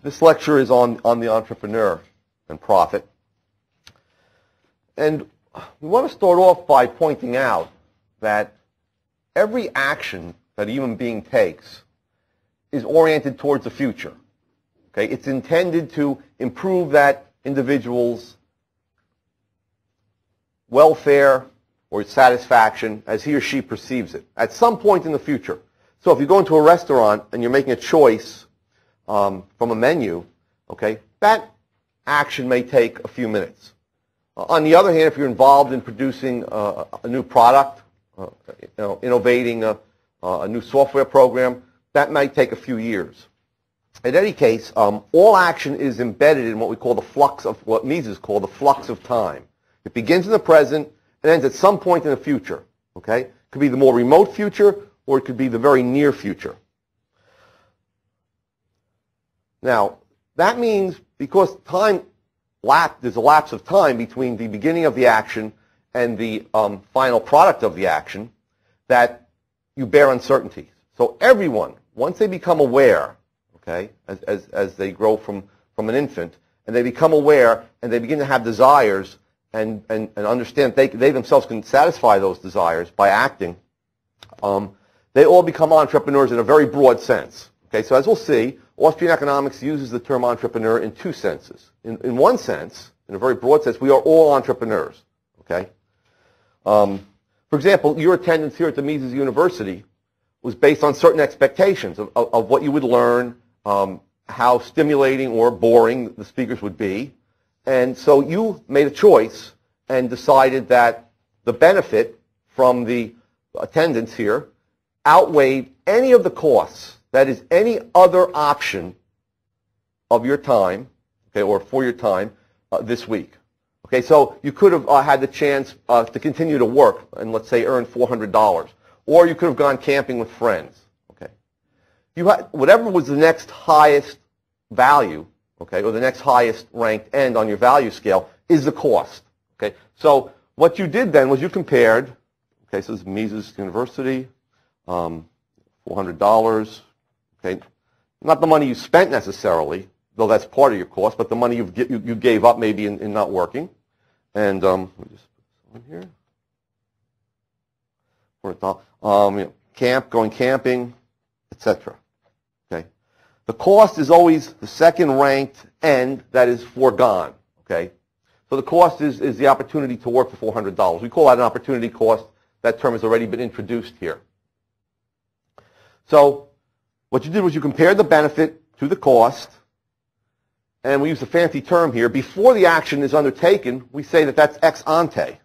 This lecture is on the entrepreneur and profit. And we want to start off by pointing out that every action that a human being takes is oriented towards the future. Okay? It's intended to improve that individual's welfare or satisfaction as he or she perceives it at some point in the future. So if you go into a restaurant and you're making a choice from a menu, okay, that action may take a few minutes. On the other hand, if you're involved in producing a new product, innovating a new software program, that might take a few years. In any case, all action is embedded in what we call the flux of, what Mises called the flux of time. It begins in the present and ends at some point in the future. Okay, it could be the more remote future, or it could be the very near future. Now, that means because there's a lapse of time between the beginning of the action and the final product of the action, that you bear uncertainties. So everyone, once they become aware, okay, as they grow from an infant, and they become aware and they begin to have desires and understand they themselves can satisfy those desires by acting, they all become entrepreneurs in a very broad sense. Okay, so as we'll see, Austrian Economics uses the term entrepreneur in two senses. In one sense, in a very broad sense, we are all entrepreneurs. Okay. For example, your attendance here at the Mises University was based on certain expectations of what you would learn, how stimulating or boring the speakers would be. And so you made a choice and decided that the benefit from the attendance here outweighed any of the costs. That is, any other option of your time, okay, or for your time this week. Okay, so you could have had the chance to continue to work and, let's say, earn $400, or you could have gone camping with friends. Okay, you had whatever was the next highest value, okay, or the next highest ranked end on your value scale is the cost. Okay, so what you did then was you compared. Okay, so this is Mises University, $400. Okay, not the money you spent necessarily, though that's part of your cost, but the money you gave up maybe in not working. And let me just put this on here. Going camping, etc. Okay, the cost is always the second ranked end that is foregone. Okay, so the cost is the opportunity to work for $400. We call that an opportunity cost. That term has already been introduced here. So what you did was you compared the benefit to the cost, and we use a fancy term here. Before the action is undertaken, we say that that's ex ante.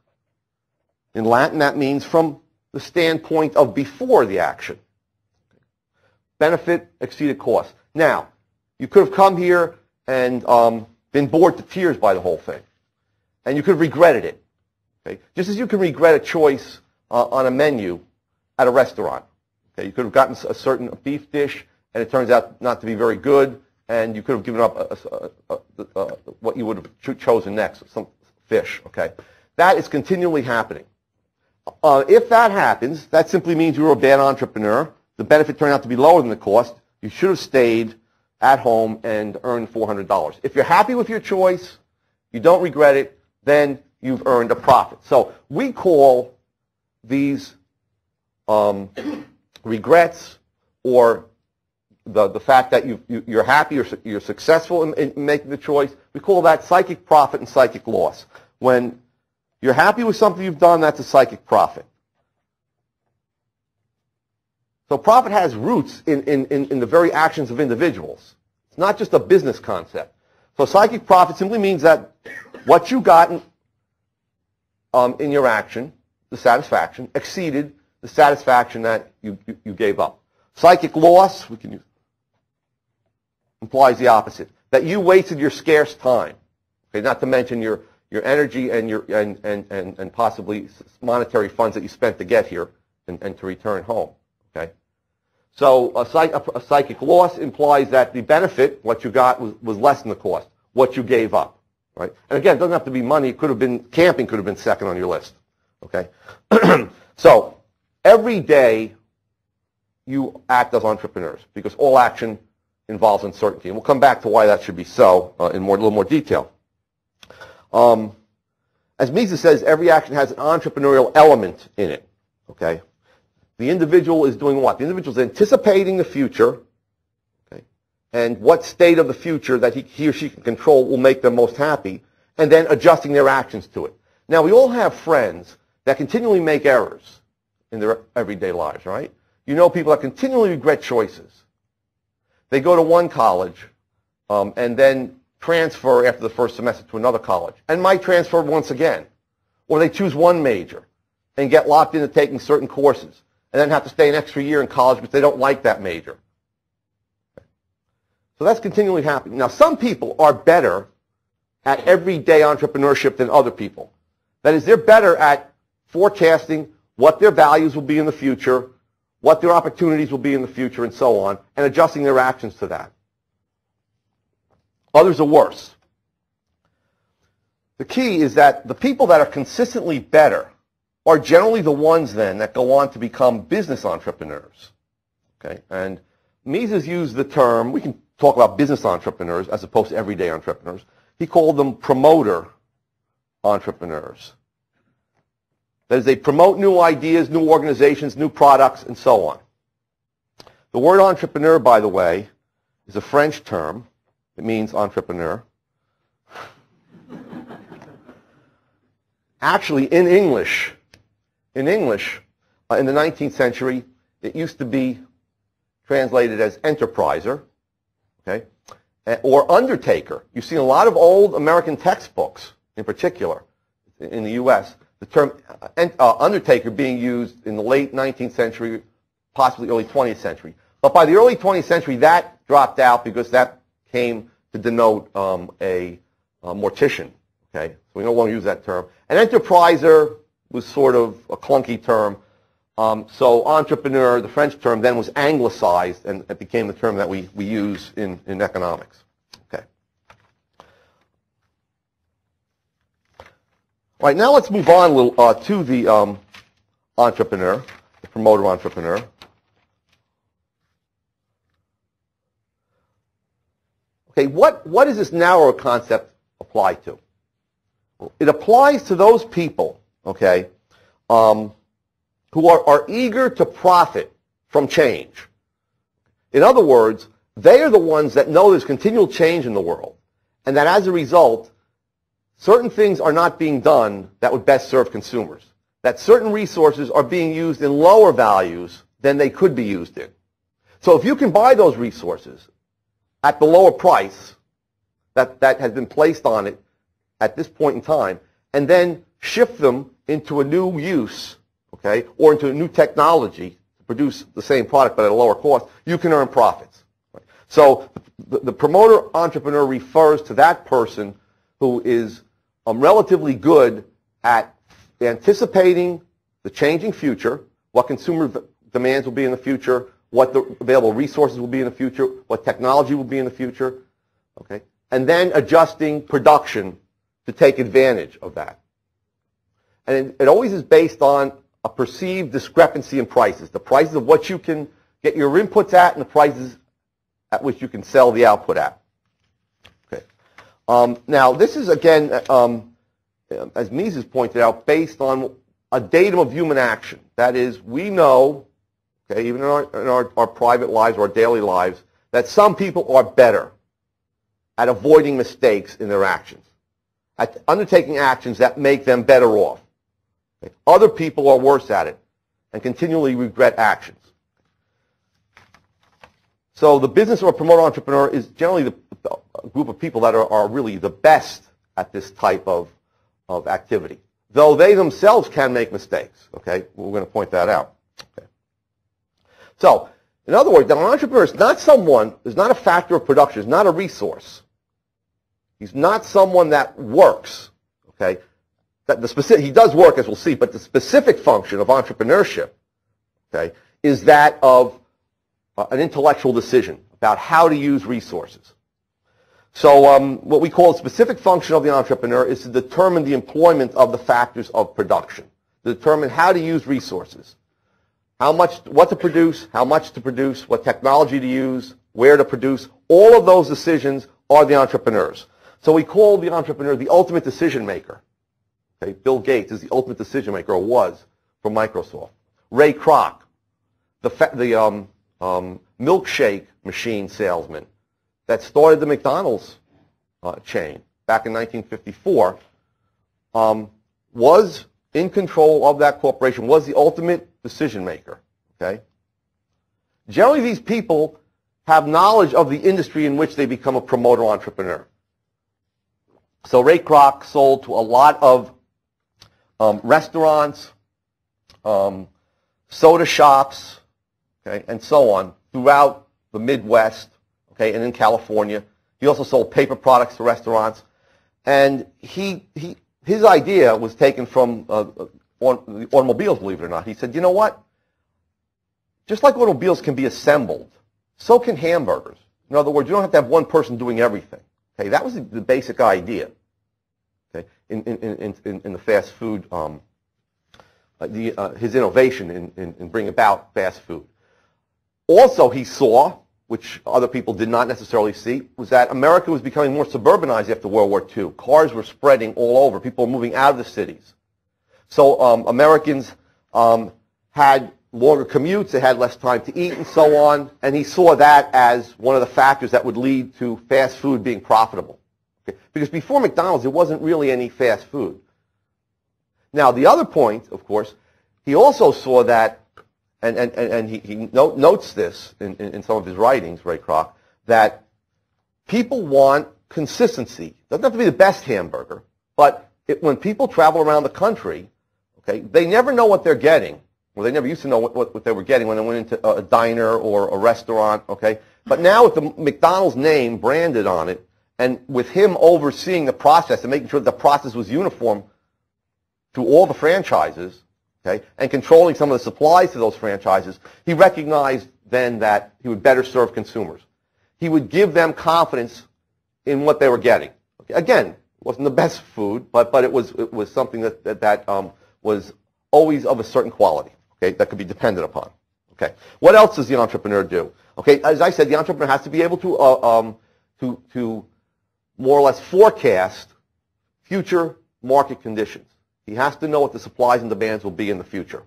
In Latin, that means from the standpoint of before the action. Benefit exceeded cost. Now, you could have come here and been bored to tears by the whole thing, and you could have regretted it. Okay? Just as you can regret a choice on a menu at a restaurant. Okay, you could have gotten a certain beef dish, and it turns out not to be very good, and you could have given up what you would have chosen next, some fish. Okay, that is continually happening. If that happens, that simply means you were a bad entrepreneur. The benefit turned out to be lower than the cost. You should have stayed at home and earned $400. If you're happy with your choice, you don't regret it, then you've earned a profit. So we call these regrets, or the fact that you're happy, you're successful in making the choice, we call that psychic profit and psychic loss. When you're happy with something you've done, that's a psychic profit. So profit has roots in the very actions of individuals. It's not just a business concept. So psychic profit simply means that what you got in your action, the satisfaction, exceeded the satisfaction that you gave up. Psychic loss, we can use, implies the opposite, that you wasted your scarce time. Okay, not to mention your energy and and possibly monetary funds that you spent to get here and to return home. Okay, so a psychic loss implies that the benefit, what you got, was less than the cost, what you gave up. Right, and again, it doesn't have to be money. It could have been camping. Could have been second on your list. Okay, so every day you act as entrepreneurs because all action involves uncertainty. And we'll come back to why that should be so in a little more detail. As Mises says, every action has an entrepreneurial element in it. Okay? The individual is doing what? The individual is anticipating the future, okay, and what state of the future that he or she can control will make them most happy, and then adjusting their actions to it. Now, we all have friends that continually make errors in their everyday lives, right? You know people that continually regret choices. They go to one college and then transfer after the first semester to another college and might transfer once again. Or they choose one major and get locked into taking certain courses and then have to stay an extra year in college because they don't like that major. So that's continually happening. Now, some people are better at everyday entrepreneurship than other people. That is, they're better at forecasting what their values will be in the future, what their opportunities will be in the future, and so on, and adjusting their actions to that. Others are worse. The key is that the people that are consistently better are generally the ones then that go on to become business entrepreneurs. Okay? And Mises used the term, we can talk about business entrepreneurs as opposed to everyday entrepreneurs. He called them promoter entrepreneurs. That is, they promote new ideas, new organizations, new products, and so on. The word entrepreneur, by the way, is a French term. It means entrepreneur. Actually, in English, in the 19th century, it used to be translated as enterpriser, okay, or undertaker. You see a lot of old American textbooks, in particular, in the U.S., the term undertaker being used in the late 19th century, possibly early 20th century. But by the early 20th century, that dropped out because that came to denote a mortician. Okay, so we no longer use that term. An enterpriser was sort of a clunky term. So entrepreneur, the French term, then was anglicized, and it became the term that we use in economics. Okay. All right, now let's move on a little to the entrepreneur, the promoter entrepreneur. Okay, what does this narrower concept apply to? Well, it applies to those people, okay, who are eager to profit from change. In other words, they are the ones that know there's continual change in the world, and that as a result, certain things are not being done that would best serve consumers. That certain resources are being used in lower values than they could be used in. So if you can buy those resources at the lower price that has been placed on it at this point in time, and then shift them into a new use, okay, or into a new technology to produce the same product but at a lower cost, you can earn profits. Right? So the promoter entrepreneur refers to that person who is relatively good at anticipating the changing future, what consumer demands will be in the future, what the available resources will be in the future, what technology will be in the future, okay, and then adjusting production to take advantage of that. And it always is based on a perceived discrepancy in prices, the prices of what you can get your inputs at and the prices at which you can sell the output at. Okay. Now, this is, again, as Mises pointed out, based on a datum of human action. That is, we know, okay, even in our private lives or our daily lives, that some people are better at avoiding mistakes in their actions, at undertaking actions that make them better off. Okay. Other people are worse at it and continually regret actions. So the business or promoter entrepreneur is generally the group of people that are really the best at this type of activity, though they themselves can make mistakes. Okay, we're going to point that out. Okay. So, in other words, an entrepreneur is not someone, is not a factor of production, is not a resource. He's not someone that works. Okay, he does work, as we'll see, but the specific function of entrepreneurship, okay, is that of an intellectual decision about how to use resources. So what we call the specific function of the entrepreneur is to determine the employment of the factors of production, to determine how to use resources, what to produce, how much to produce, what technology to use, where to produce, all of those decisions are the entrepreneurs. So we call the entrepreneur the ultimate decision maker. Okay? Bill Gates is the ultimate decision maker, or was, for Microsoft. Ray Kroc, the milkshake machine salesman that started the McDonald's chain back in 1954, was in control of that corporation, was the ultimate decision maker. Okay? Generally, these people have knowledge of the industry in which they become a promoter entrepreneur. So Ray Kroc sold to a lot of restaurants, soda shops, okay, and so on throughout the Midwest, okay, and in California. He also sold paper products to restaurants. And his idea was taken from the automobiles, believe it or not. He said, you know what? Just like automobiles can be assembled, so can hamburgers. In other words, you don't have to have one person doing everything. Okay, that was the basic idea. Okay, in the fast food, his innovation in bringing about fast food. Also, he saw, which other people did not necessarily see, was that America was becoming more suburbanized after World War II. Cars were spreading all over. People were moving out of the cities. So Americans had longer commutes, they had less time to eat, and so on. And he saw that as one of the factors that would lead to fast food being profitable. Okay? Because before McDonald's, there wasn't really any fast food. Now, the other point, of course, he also saw that, and he notes this in some of his writings, Ray Kroc, that people want consistency. It doesn't have to be the best hamburger, but when people travel around the country, okay, they never know what they're getting. Well, they never used to know what they were getting when they went into a diner or a restaurant, okay? But now with the McDonald's name branded on it, and with him overseeing the process and making sure that the process was uniform to all the franchises, okay, and controlling some of the supplies to those franchises, he recognized then that he would better serve consumers. He would give them confidence in what they were getting. Okay? Again, it wasn't the best food, but it was something that was always of a certain quality, okay, that could be depended upon. Okay, what else does the entrepreneur do? Okay, as I said, the entrepreneur has to be able to more or less forecast future market conditions. He has to know what the supplies and demands will be in the future.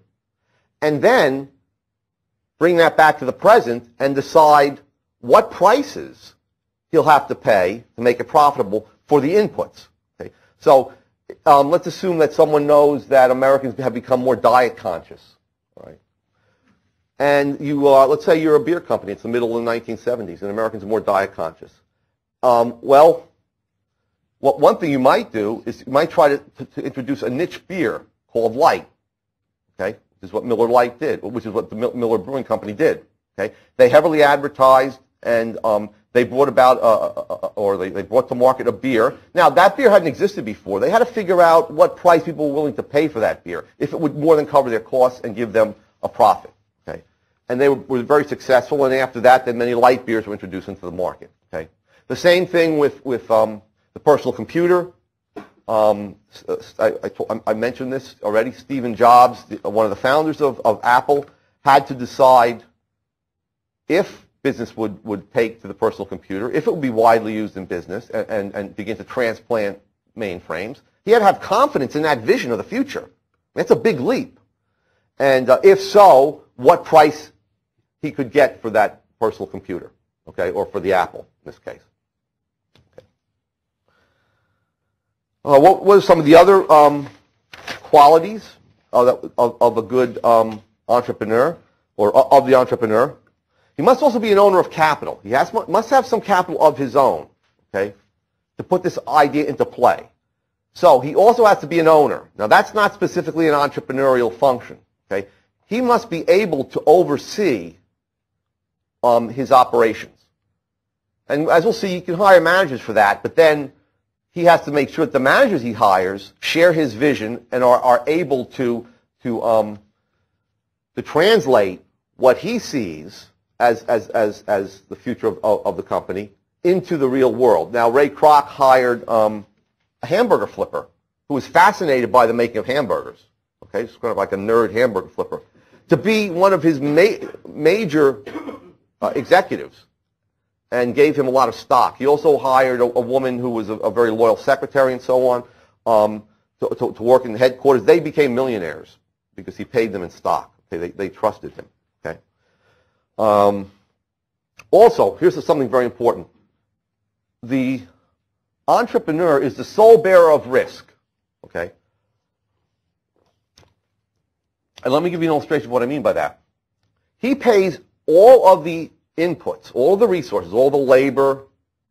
And then bring that back to the present and decide what prices he'll have to pay to make it profitable for the inputs. Okay? So let's assume that someone knows that Americans have become more diet conscious. Right? And let's say you're a beer company. It's the middle of the 1970s, and Americans are more diet conscious. One thing you might do is you might try to introduce a niche beer called Light, okay, which is what Miller Lite did, which is what the Miller Brewing Company did. Okay, they heavily advertised, and they brought about they brought to market a beer. Now that beer hadn't existed before. They had to figure out what price people were willing to pay for that beer, if it would more than cover their costs and give them a profit. Okay, and they were very successful. And after that, then many light beers were introduced into the market. Okay, the same thing with the personal computer. I mentioned this already. Stephen Jobs, one of the founders of Apple, had to decide if business would take to the personal computer, if it would be widely used in business, and begin to transplant mainframes. He had to have confidence in that vision of the future. That's a big leap. And if so, what price he could get for that personal computer, okay, or for the Apple in this case. What are some of the other qualities of a good entrepreneur, or of the entrepreneur? He must also be an owner of capital. He must have some capital of his own, okay, to put this idea into play. So he also has to be an owner. Now that's not specifically an entrepreneurial function, okay? He must be able to oversee his operations. And as we'll see, you can hire managers for that, but then he has to make sure that the managers he hires share his vision and are able to translate what he sees as the future of the company into the real world. Now, Ray Kroc hired a hamburger flipper who was fascinated by the making of hamburgers. Okay, it's kind of like a nerd hamburger flipper, to be one of his major executives. and gave him a lot of stock. He also hired a woman who was a very loyal secretary and so on to work in the headquarters. They became millionaires because he paid them in stock. Okay, they trusted him. Okay. Also, here's something very important. The entrepreneur is the sole bearer of risk. Okay. And let me give you an illustration of what I mean by that. He pays all of the inputs, all of the resources, all the labor,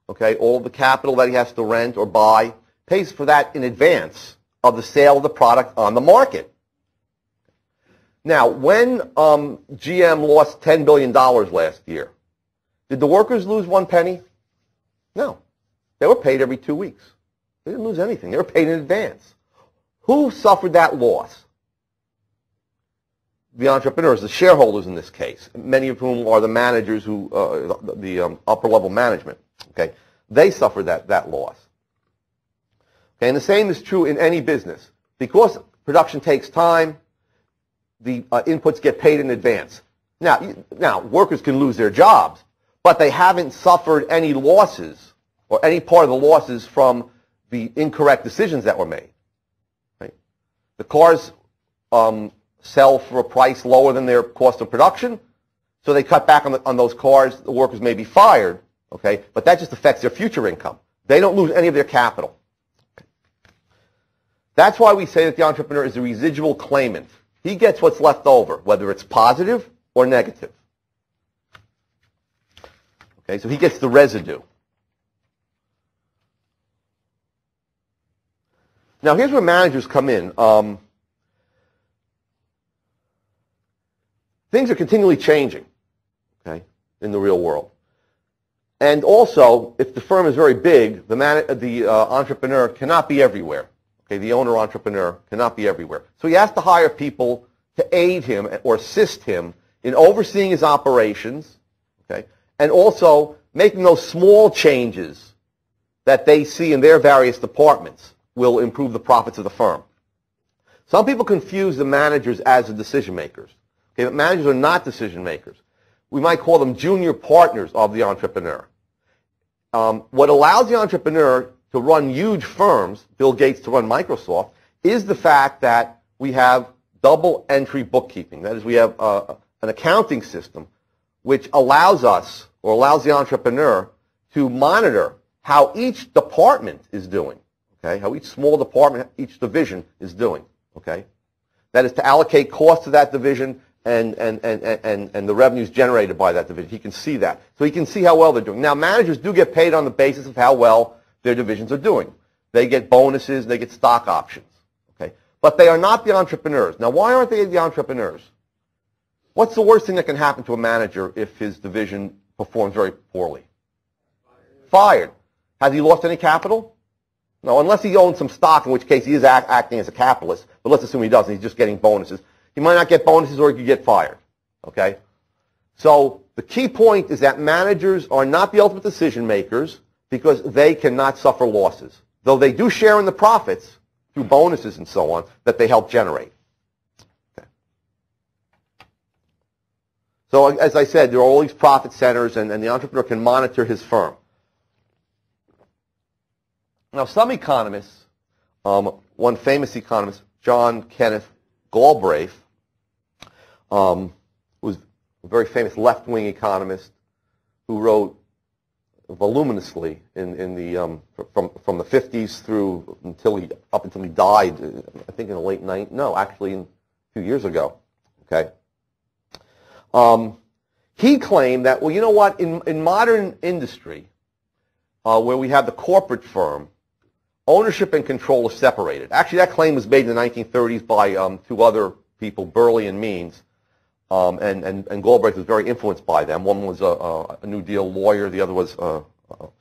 okay, all of the capital that he has to rent or buy, pays for that in advance of the sale of the product on the market. Now, when GM lost $10 billion last year, did the workers lose 1 penny? No. They were paid every 2 weeks. They didn't lose anything. They were paid in advance. Who suffered that loss? The entrepreneurs, the shareholders in this case, many of whom are the managers, the upper-level management. Okay, they suffer that loss. Okay, and the same is true in any business. Because production takes time, the inputs get paid in advance. Now, workers can lose their jobs, but they haven't suffered any losses or any part of the losses from the incorrect decisions that were made. Right? The cars sell for a price lower than their cost of production, so they cut back on those cars. The workers may be fired, okay, but that just affects their future income. They don't lose any of their capital. Okay. That's why we say that the entrepreneur is a residual claimant. He gets what's left over, whether it's positive or negative. Okay, so he gets the residue. Now, here's where managers come in. Things are continually changing, okay, in the real world. And also, if the firm is very big, the entrepreneur cannot be everywhere. Okay, the owner-entrepreneur cannot be everywhere. So he has to hire people to aid him or assist him in overseeing his operations, okay, and also making those small changes that they see in their various departments will improve the profits of the firm. Some people confuse the managers as the decision makers. Okay, but managers are not decision makers. We might call them junior partners of the entrepreneur. What allows the entrepreneur to run huge firms, Bill Gates to run Microsoft, is the fact that we have double entry bookkeeping. That is, we have an accounting system which allows us, or allows the entrepreneur, to monitor how each department is doing. Okay, how each small department, each division is doing. Okay, that is to allocate costs to that division and the revenues generated by that division. He can see that. So he can see how well they're doing. Now, managers do get paid on the basis of how well their divisions are doing. They get bonuses, they get stock options. Okay? But they are not the entrepreneurs. Now, why aren't they the entrepreneurs? What's the worst thing that can happen to a manager if his division performs very poorly? Fired. Has he lost any capital? No, unless he owns some stock, in which case he is acting as a capitalist. But let's assume he doesn't. He's just getting bonuses. He might not get bonuses, or he could get fired. Okay? So the key point is that managers are not the ultimate decision makers because they cannot suffer losses, though they do share in the profits through bonuses and so on that they help generate. Okay. So as I said, there are all these profit centers, and the entrepreneur can monitor his firm. Now, some economists, one famous economist, Kenneth Galbraith, was a very famous left-wing economist who wrote voluminously in the from the 50s through up until he died. I think in the late 90s. No, actually, a few years ago. Okay. He claimed that, well, you know what? In modern industry, where we have the corporate firm, ownership and control is separated. Actually, that claim was made in the 1930s by two other people, Burley and Means, and Galbraith was very influenced by them. One was a New Deal lawyer, the other was sort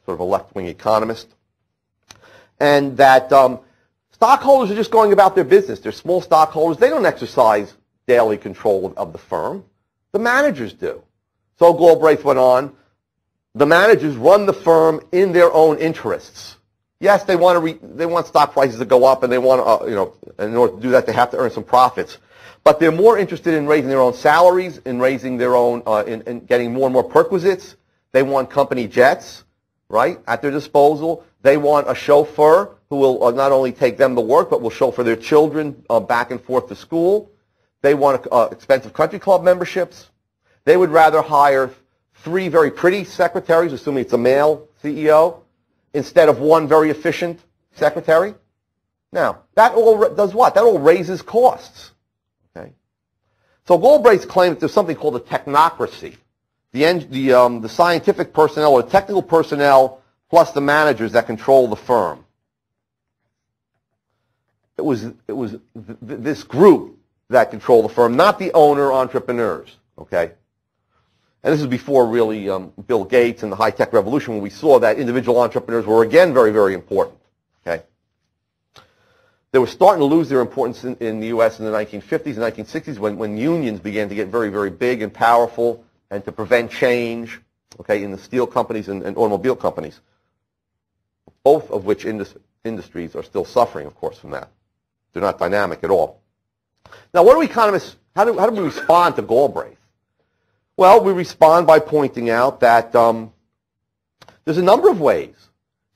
of a left-wing economist. And that stockholders are just going about their business. They're small stockholders. They don't exercise daily control of the firm. The managers do. So Galbraith went on, the managers run the firm in their own interests. Yes, they want stock prices to go up, and they want and in order to do that, they have to earn some profits. But they're more interested in raising their own salaries, in raising their own, in getting more and more perquisites. They want company jets, right, at their disposal. They want a chauffeur who will not only take them to work, but will chauffeur their children back and forth to school. They want expensive country club memberships. They would rather hire 3 very pretty secretaries, assuming it's a male CEO, instead of 1 very efficient secretary. Now, that all does what? That all raises costs. Okay. So Galbraith's claim that there's something called a technocracy. The scientific personnel or technical personnel plus the managers that control the firm. It was this group that controlled the firm, not the owner entrepreneurs. Okay. And this is before really Bill Gates and the high-tech revolution, when we saw that individual entrepreneurs were again very, very important. Okay. They were starting to lose their importance in the U.S. in the 1950s and 1960s when unions began to get very, very big and powerful and to prevent change, okay, in the steel companies and automobile companies, both of which industries are still suffering, of course, from that. They're not dynamic at all. Now, what do economists, how do we respond to Galbraith? Well, we respond by pointing out that there's a number of ways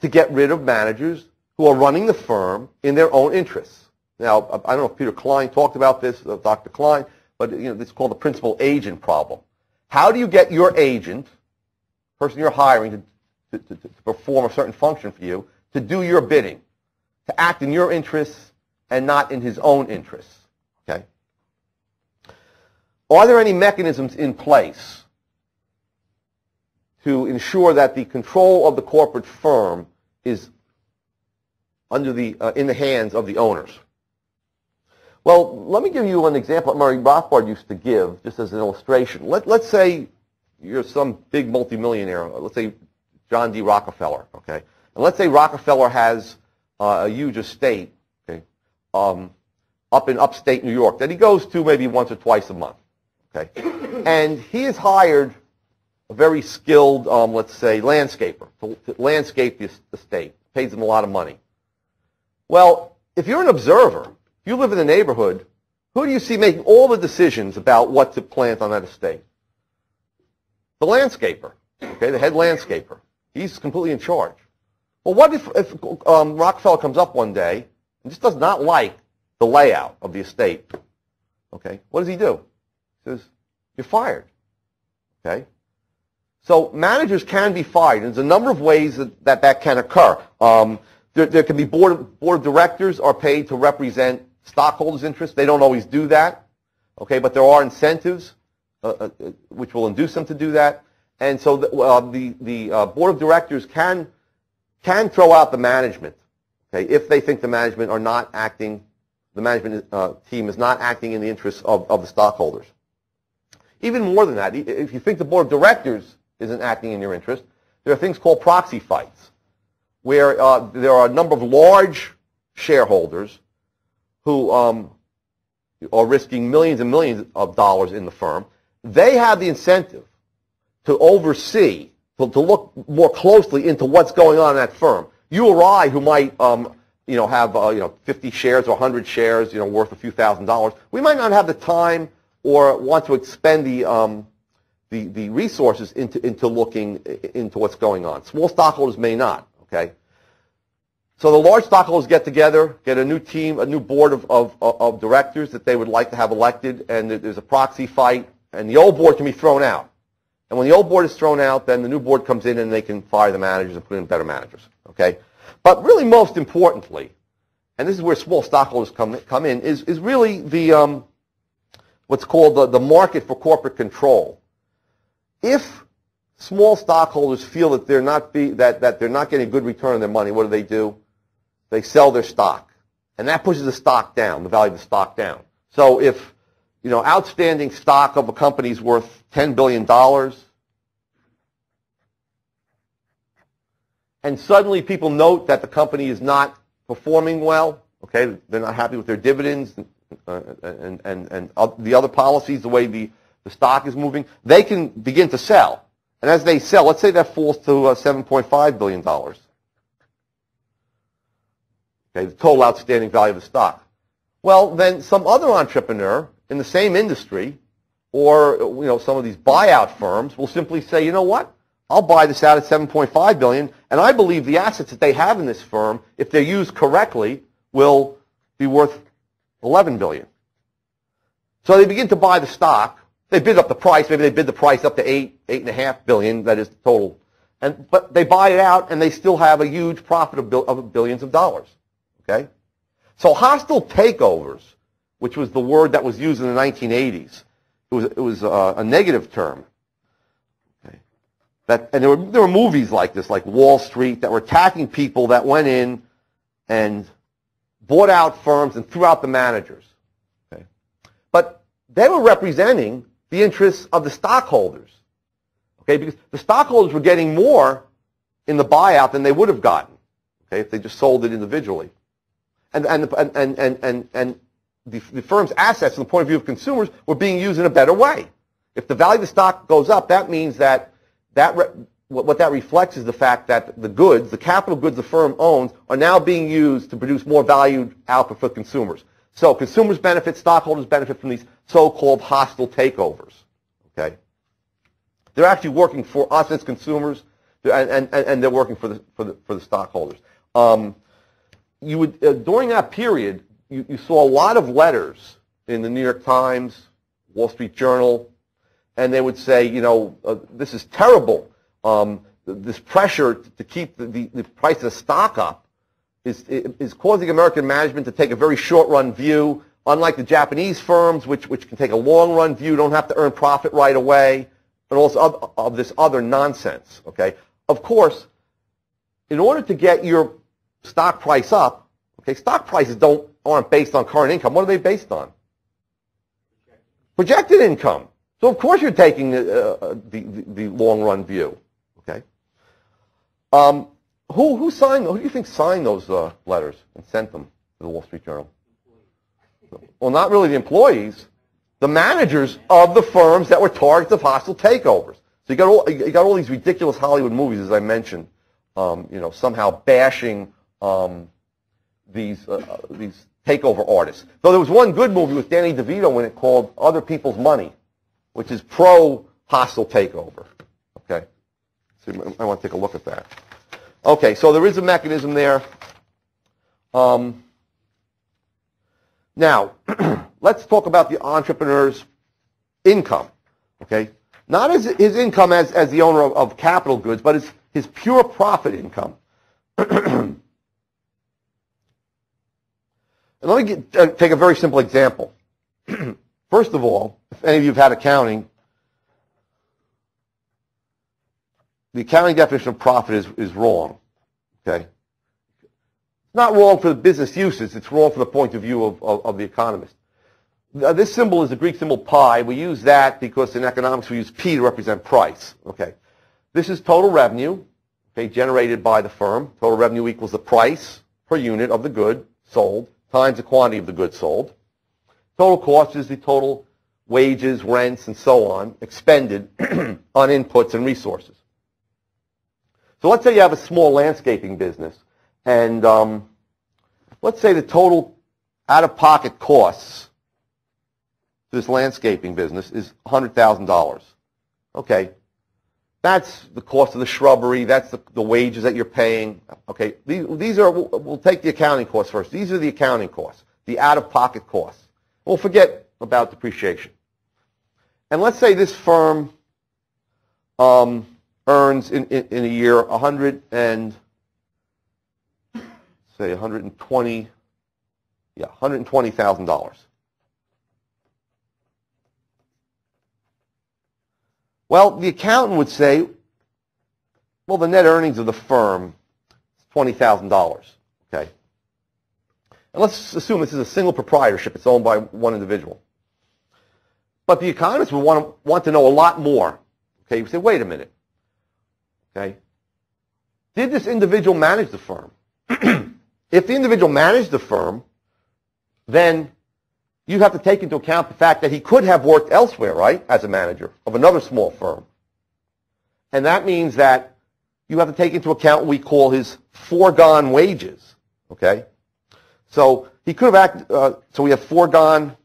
to get rid of managers who are running the firm in their own interests. Now, I don't know if Peter Klein talked about this, Dr. Klein, but it's called the principal agent problem. How do you get your agent, person you're hiring to perform a certain function for you, to do your bidding, to act in your interests and not in his own interests? Okay. Are there any mechanisms in place to ensure that the control of the corporate firm is under in the hands of the owners? Well, let me give you an example that Murray Rothbard used to give, just as an illustration. Let's say you're some big multimillionaire. Let's say John D. Rockefeller, okay? And let's say Rockefeller has a huge estate, okay, up in upstate New York that he goes to maybe once or twice a month, okay? And he has hired a very skilled, let's say, landscaper to landscape the estate. Pays him a lot of money. Well, if you're an observer, you live in the neighborhood, who do you see making all the decisions about what to plant on that estate? The landscaper, okay, the head landscaper. He's completely in charge. Well, what if Rockefeller comes up one day and just does not like the layout of the estate? Okay, what does he do? He says, you're fired. Okay? So managers can be fired. There's a number of ways that can occur. There can be board of directors are paid to represent stockholders' interests. They don't always do that, okay, but there are incentives which will induce them to do that. And so the board of directors can throw out the management, okay, if they think the management are not acting, the management team is not acting in the interests of the stockholders. Even more than that, if you think the board of directors isn't acting in your interest, there are things called proxy fights, where there are a number of large shareholders who are risking millions and millions of dollars in the firm. They have the incentive to oversee, to look more closely into what's going on in that firm. You or I, who might have 50 shares or 100 shares, worth a few $1,000s, we might not have the time or want to expend the resources into looking into what's going on. Small stockholders may not. Okay. So the large stockholders get together, get a new team, a new board of directors that they would like to have elected, and there's a proxy fight, and the old board can be thrown out. And when the old board is thrown out, then the new board comes in and they can fire the managers and put in better managers. Okay? But really most importantly, and this is where small stockholders come in, is really the what's called the market for corporate control. If small stockholders feel that they're not getting a good return on their money, what do? They sell their stock, and that pushes the stock down, the value of the stock down. So if outstanding stock of a company is worth $10 billion, and suddenly people note that the company is not performing well, okay, they're not happy with their dividends and the other policies, the way the stock is moving, they can begin to sell. And as they sell, let's say that falls to $7.5 billion. Okay, the total outstanding value of the stock. Well, then some other entrepreneur in the same industry, or some of these buyout firms, will simply say, you know what? I'll buy this out at $7.5 billion, and I believe the assets that they have in this firm, if they're used correctly, will be worth $11 billion. So they begin to buy the stock. They bid up the price. Maybe they bid the price up to $8.5 billion. That is the total. But they buy it out, and they still have a huge profit of billions of dollars. Okay? So hostile takeovers, which was the word that was used in the 1980s, it was a negative term. Okay? And there were movies like this, like Wall Street, that were attacking people that went in and bought out firms and threw out the managers. Okay? But they were representing the interests of the stockholders. Okay? Because the stockholders were getting more in the buyout than they would have gotten, okay, if they just sold it individually. And the firm's assets, from the point of view of consumers, were being used in a better way. If the value of the stock goes up, that means that what that reflects is the fact that the goods, the capital goods the firm owns, are now being used to produce more valued output for consumers. So consumers benefit, stockholders benefit from these so-called hostile takeovers. Okay, they're actually working for us as consumers, and they're working for the stockholders. During that period, you saw a lot of letters in the New York Times, Wall Street Journal, and they would say, this is terrible. This pressure to keep the price of the stock up is causing American management to take a very short-run view, unlike the Japanese firms, which can take a long-run view, don't have to earn profit right away, and also of this other nonsense. Okay, of course, in order to get your stock price up, okay, stock prices aren't based on current income. What are they based on? Projected income. So of course you're taking the long-run view. Okay. Who do you think signed those letters and sent them to the Wall Street Journal? Well, not really the employees, the managers of the firms that were targets of hostile takeovers. So you got all these ridiculous Hollywood movies, as I mentioned, somehow bashing these takeover artists. Though there was one good movie with Danny DeVito in it called Other People's Money, which is pro-hostile takeover. Okay, so I want to take a look at that. Okay, so there is a mechanism there. Now, let's talk about the entrepreneur's income. Okay, not as his income as the owner of capital goods, but his pure profit income. And let me take a very simple example. First of all, if any of you have had accounting, the accounting definition of profit is wrong. Okay? It's not wrong for the business uses. It's wrong from the point of view of the economist. This symbol is the Greek symbol pi. We use that because in economics we use P to represent price. Okay? This is total revenue, okay, generated by the firm. Total revenue equals the price per unit of the good sold times the quantity of the goods sold. Total cost is the total wages, rents, and so on expended on inputs and resources. So let's say you have a small landscaping business, and let's say the total out-of-pocket costs to this landscaping business is $100,000. Okay, that's the cost of the shrubbery, that's the wages that you're paying. Okay, these are, we'll take the accounting costs first. These are the accounting costs, the out-of-pocket costs. We'll forget about depreciation. And let's say this firm earns in a year $120,000. Well, the accountant would say, well, the net earnings of the firm is $20,000. Okay. And let's assume this is a single proprietorship. It's owned by one individual. But the economist would want to know a lot more. Okay, you say, wait a minute. Okay, did this individual manage the firm? If the individual managed the firm, then you have to take into account the fact that he could have worked elsewhere, right, as a manager of another small firm. And that means that you have to take into account what we call his foregone wages. Okay, so he could have acted. So we have foregone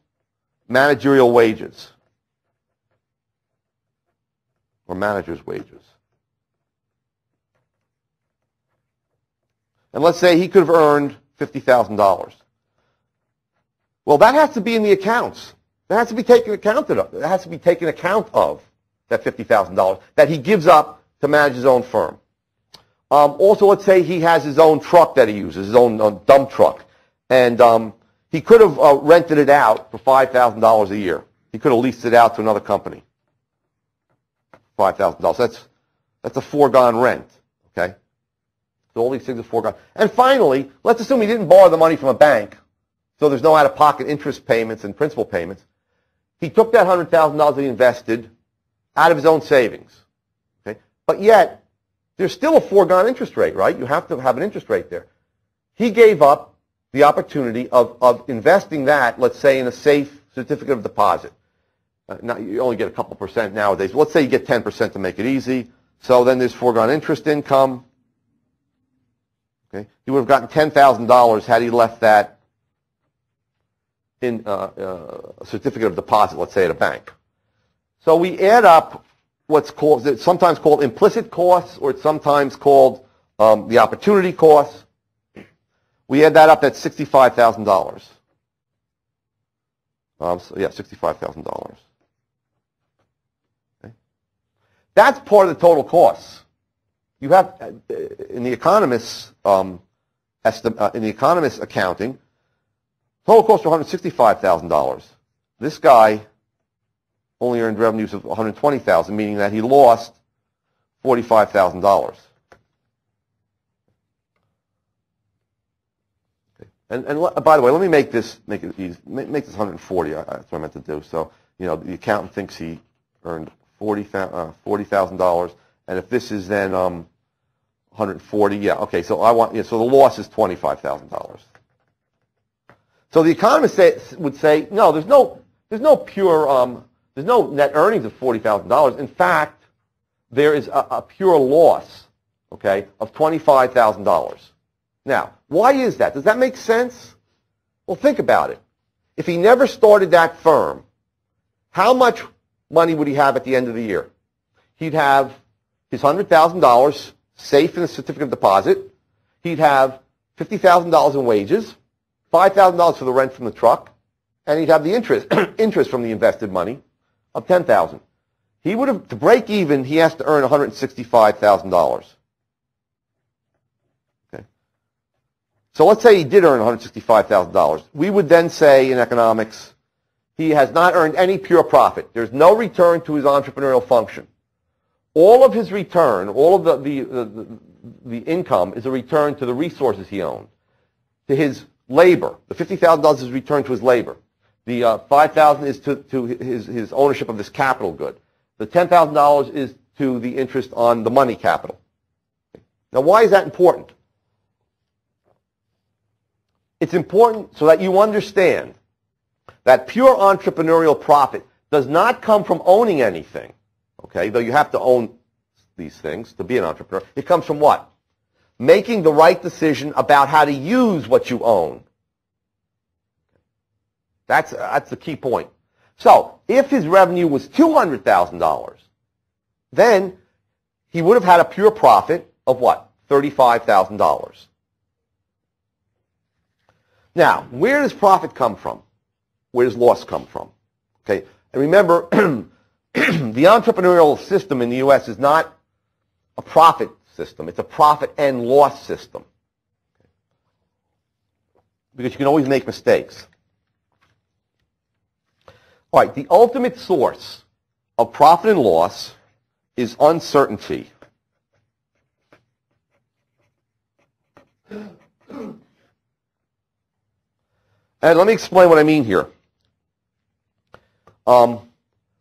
managerial wages, or manager's wages. And let's say he could have earned $50,000. Well, that has to be in the accounts. That has to be taken account of. It has to be taken account of, that $50,000 that he gives up to manage his own firm. Also, let's say he has his own truck that he uses, his own dump truck. And he could have rented it out for $5,000 a year. He could have leased it out to another company. $5,000. That's a foregone rent. Okay? So all these things are foregone. And finally, let's assume he didn't borrow the money from a bank, so there's no out-of-pocket interest payments and principal payments. He took that $100,000 he invested out of his own savings. Okay? But yet, there's still a foregone interest rate, right? You have to have an interest rate there. He gave up the opportunity of investing that, let's say, in a safe certificate of deposit. Now, you only get a couple percent nowadays. Let's say you get 10% to make it easy. So then there's foregone interest income. Okay? He would have gotten $10,000 had he left that in a certificate of deposit, let's say at a bank. So we add up what's called, it's sometimes called implicit costs, or it's sometimes called the opportunity costs. We add that up, that's $65,000. So yeah, $65,000. Okay. That's part of the total costs. You have in the economists accounting, total costs are $165,000. This guy only earned revenues of $120,000, meaning that he lost $45,000. And by the way, let me make it easy. Make this 140. That's what I meant to do. So the accountant thinks he earned $40,000, and if this is then 140, yeah, okay. So so the loss is $25,000. So the economist would say, no, there's no net earnings of $40,000. In fact, there is a pure loss, okay, of $25,000. Now, why is that? Does that make sense? Well, think about it. If he never started that firm, how much money would he have at the end of the year? He'd have his $100,000 safe in a certificate of deposit. He'd have $50,000 in wages, $5,000 for the rent from the truck, and he'd have the interest from the invested money of $10,000. He would have, to break even, he has to earn $165,000. So let's say he did earn $165,000. We would then say in economics, he has not earned any pure profit. There's no return to his entrepreneurial function. All of his return, all of the income is a return to the resources he owned, to his labor. The $50,000 is returned to his labor. The $5,000 is to his ownership of this capital good. The $10,000 is to the interest on the money capital. Now, why is that important? It's important so that you understand that pure entrepreneurial profit does not come from owning anything, okay, though you have to own these things to be an entrepreneur. It comes from what? Making the right decision about how to use what you own. That's the key point. So if his revenue was $200,000, then he would have had a pure profit of what? $35,000. Now, where does profit come from? Where does loss come from? Okay, and remember, the entrepreneurial system in the U.S. is not a profit system. It's a profit and loss system. Because you can always make mistakes. All right, the ultimate source of profit and loss is uncertainty. And let me explain what I mean here.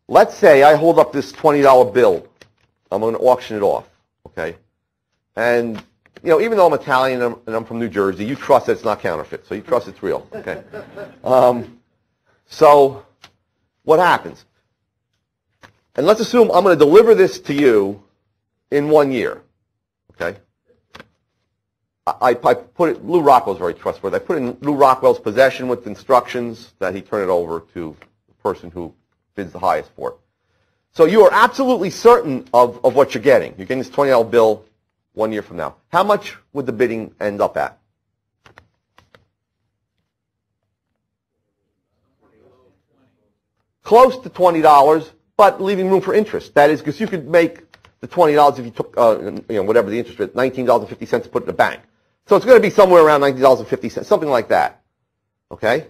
Let's say I hold up this $20 bill. I'm going to auction it off, okay? And, even though I'm Italian and I'm from New Jersey, you trust that it's not counterfeit, so you trust it's real, okay? So what happens? And let's assume I'm going to deliver this to you in 1 year, okay? I put it, Lou Rockwell's very trustworthy. I put it in Lou Rockwell's possession with instructions that he turn it over to the person who bids the highest for it. So you are absolutely certain of what you're getting. You're getting this $20 bill 1 year from now. How much would the bidding end up at? Close to $20, but leaving room for interest. That is, because you could make the $20 if you took, whatever the interest rate, $19.50 to put in the bank. So it's going to be somewhere around $19.50, something like that. Okay?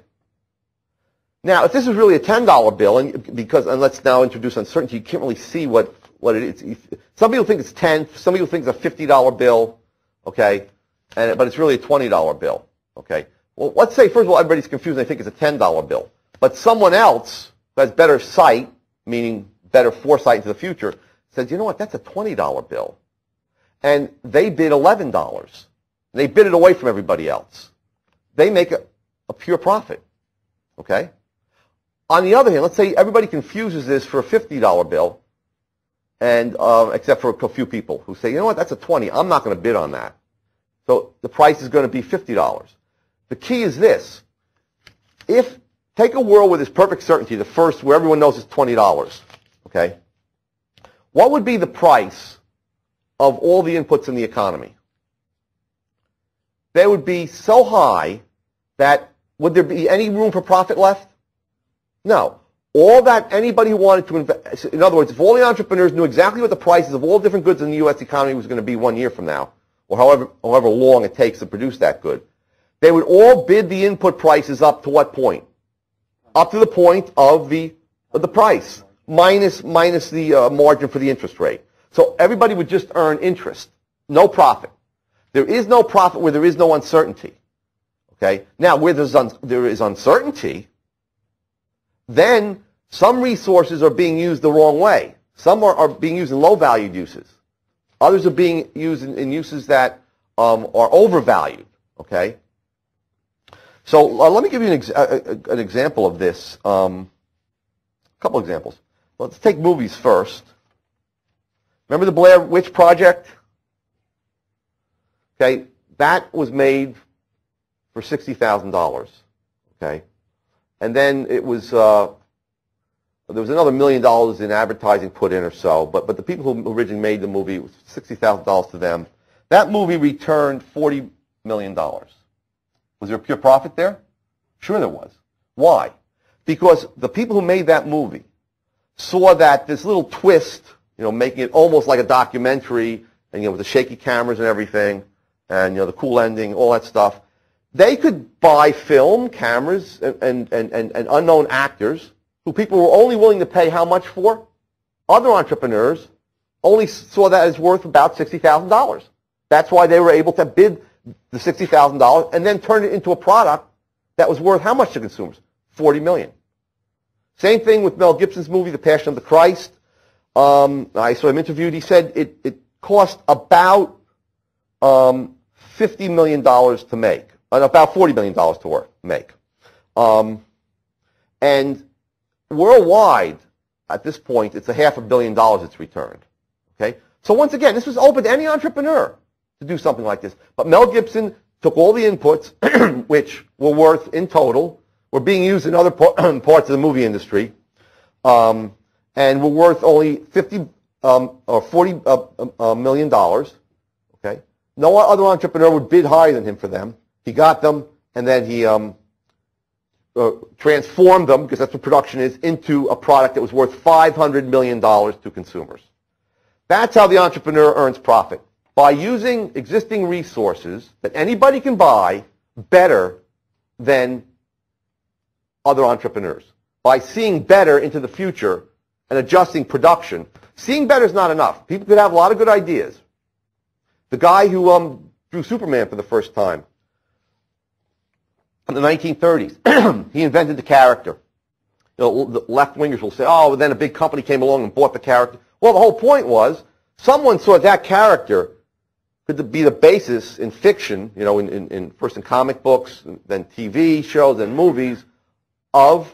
Now, if this is really a $10 bill, and let's now introduce uncertainty, you can't really see what it is. Some people think it's 10, some people think it's a $50 bill, okay? But it's really a $20 bill, okay? Well, let's say, first of all, everybody's confused and they think it's a $10 bill. But someone else who has better sight, meaning better foresight into the future, says, you know what, that's a $20 bill. And they bid $11. They bid it away from everybody else. They make a pure profit, okay? On the other hand, let's say everybody confuses this for a $50 bill, and except for a few people who say, you know what, that's a 20. I'm not going to bid on that. So the price is going to be $50. The key is this. Take a world where there's perfect certainty, the first where everyone knows it's $20, okay? What would be the price of all the inputs in the economy? They would be so high that would there be any room for profit left? No. All that anybody who wanted to invest, in other words, if all the entrepreneurs knew exactly what the prices of all different goods in the U.S. economy was going to be 1 year from now, or however long it takes to produce that good, they would all bid the input prices up to what point? Up to the point of the price, minus the margin for the interest rate. So everybody would just earn interest, no profit. There is no profit where there is no uncertainty. Okay? Now, where there is uncertainty, then some resources are being used the wrong way. Some are being used in low-valued uses. Others are being used in uses that are overvalued. Okay? So let me give you an example of this. A couple examples. Let's take movies first. Remember the Blair Witch Project? Okay, that was made for $60,000. Okay, and then it was there was another $1 million in advertising put in or so. But the people who originally made the movie, it was $60,000 to them. That movie returned $40 million. Was there a pure profit there? Sure there was. Why? Because the people who made that movie saw that this little twist, making it almost like a documentary, and with the shaky cameras and everything, and the cool ending, all that stuff. They could buy film, cameras, and unknown actors who people were only willing to pay how much for? Other entrepreneurs only saw that as worth about $60,000. That's why they were able to bid the $60,000 and then turn it into a product that was worth how much to consumers? $40 million. Same thing with Mel Gibson's movie, The Passion of the Christ. I saw him interviewed. He said it cost about $50 million to make, about $40 million to make. And worldwide, at this point, it's $500 million it's returned. Okay? So once again, this was open to any entrepreneur to do something like this. But Mel Gibson took all the inputs, which were worth, in total, were being used in other parts of the movie industry, and were worth only $40 million. Okay? No other entrepreneur would bid higher than him for them. He got them, and then he transformed them, because that's what production is, into a product that was worth $500 million to consumers. That's how the entrepreneur earns profit. By using existing resources that anybody can buy better than other entrepreneurs. By seeing better into the future and adjusting production. Seeing better is not enough. People could have a lot of good ideas. The guy who drew Superman for the first time in the 1930s, he invented the character. The left-wingers will say, oh, then a big company came along and bought the character. Well, the whole point was someone saw that character could be the basis in fiction, first in comic books, then TV shows and movies, of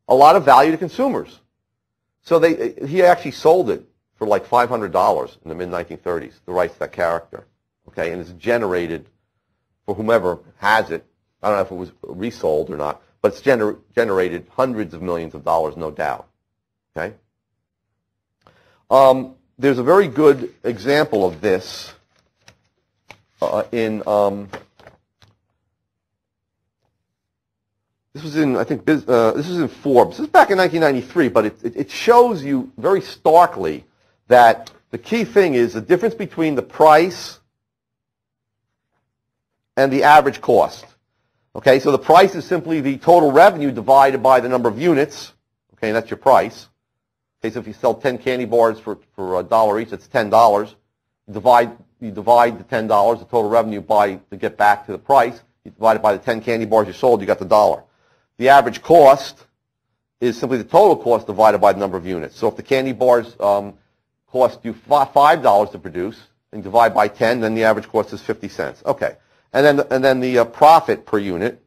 a lot of value to consumers. So he actually sold it for like $500 in the mid-1930s, the rights to that character. Okay, and it's generated, for whomever has it, I don't know if it was resold or not, but it's generated hundreds of millions of dollars, no doubt. Okay? There's a very good example of this this was in, I think, this was in Forbes. This is back in 1993, but it shows you very starkly that the key thing is the difference between the price and the average cost. Okay, so the price is simply the total revenue divided by the number of units. Okay, and that's your price. Okay, so if you sell 10 candy bars for $1 each, that's $10. You divide the $10, the total revenue, to get back to the price. You divide it by the 10 candy bars you sold, you got the $1. The average cost is simply the total cost divided by the number of units. So if the candy bars cost you $5 to produce, and divide by 10, then the average cost is 50 cents. Okay, and then the profit per unit,